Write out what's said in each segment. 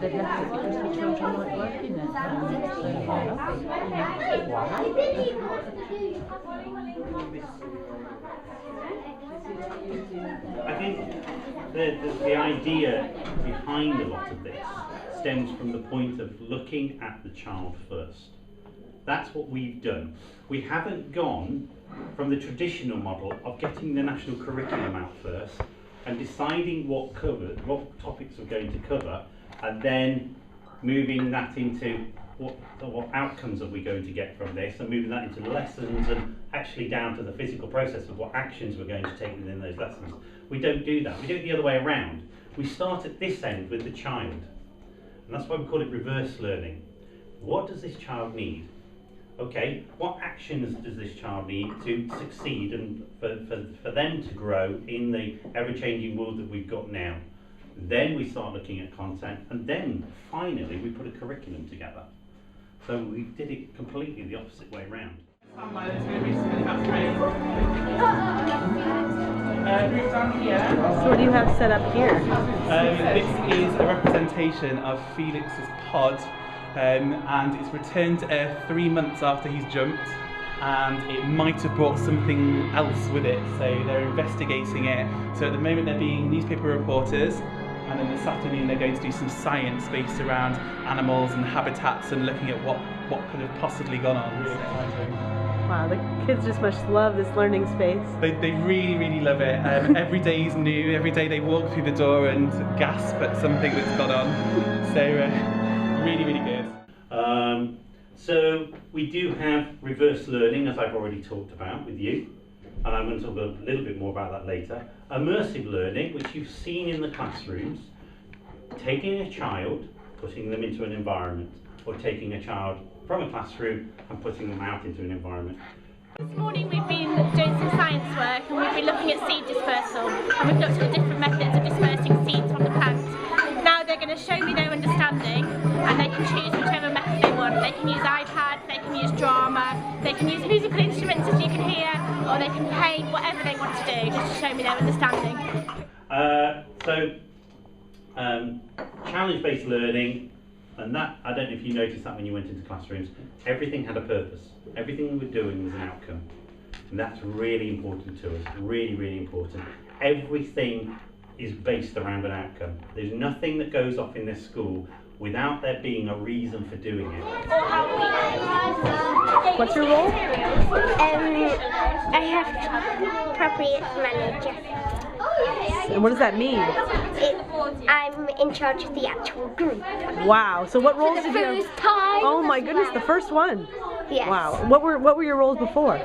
they've left it because the children weren't working there. I think the idea behind a lot of this stems from the point of looking at the child first. That's what we've done. We haven't gone from the traditional model of getting the national curriculum out first and deciding what topics we're going to cover, and then moving that into what outcomes are we going to get from this, and moving that into lessons and actually down to the physical process of what actions we're going to take within those lessons. We don't do that. We do it the other way around. We start at this end with the child, and that's why we call it reverse learning. What does this child need? Okay, what actions does this child need to succeed and for them to grow in the ever-changing world that we've got now? Then we start looking at content, and then finally we put a curriculum together. So we did it completely the opposite way around. So what do you have set up here? This is a representation of Felix's pod. And it's returned to Earth 3 months after he's jumped, and it might have brought something else with it, so they're investigating it. So at the moment they're being newspaper reporters, and then this afternoon they're going to do some science based around animals and habitats and looking at what could have possibly gone on. Really exciting. Wow, the kids just must love this learning space. They really love it. Every day is new, every day they walk through the door and gasp at something that's gone on. So really good. So we do have reverse learning, as I've already talked about with you, and I'm going to talk a little bit more about that later. Immersive learning, which you've seen in the classrooms, taking a child, putting them into an environment, or taking a child from a classroom and putting them out into an environment. This morning we've been doing some science work, and we've been looking at seed dispersal, and we've looked at the different methods of dispersing seeds from the plant. Now they're going to show me their understanding, and they can choose whichever method they want. They can use iPad, they can use drama, they can use musical instruments as you can hear, or they can paint, whatever they want to do, just to show me their understanding. Challenge-based learning, and that, I don't know if you noticed that when you went into classrooms, everything had a purpose. Everything we were doing was an outcome. And that's really important to us, really important. Everything is based around an outcome. There's nothing that goes off in this school without there being a reason for doing it. What's your role? I have property manager. And what does that mean? I'm in charge of the actual group. Wow. So what roles did you have? First time. Oh my goodness, the first one. Yes. Wow. What were your roles before?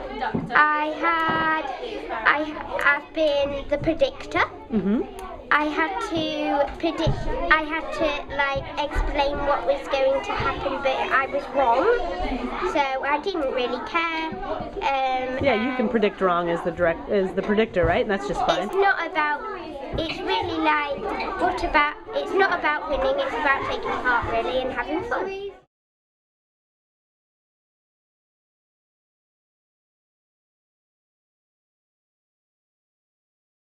I've been the predictor. I had to predict. I had to explain what was going to happen, but I was wrong, so I didn't really care. Yeah, you can predict wrong as the predictor, right? And that's just fine. It's not about. It's really it's not about winning. It's about taking part really and having fun.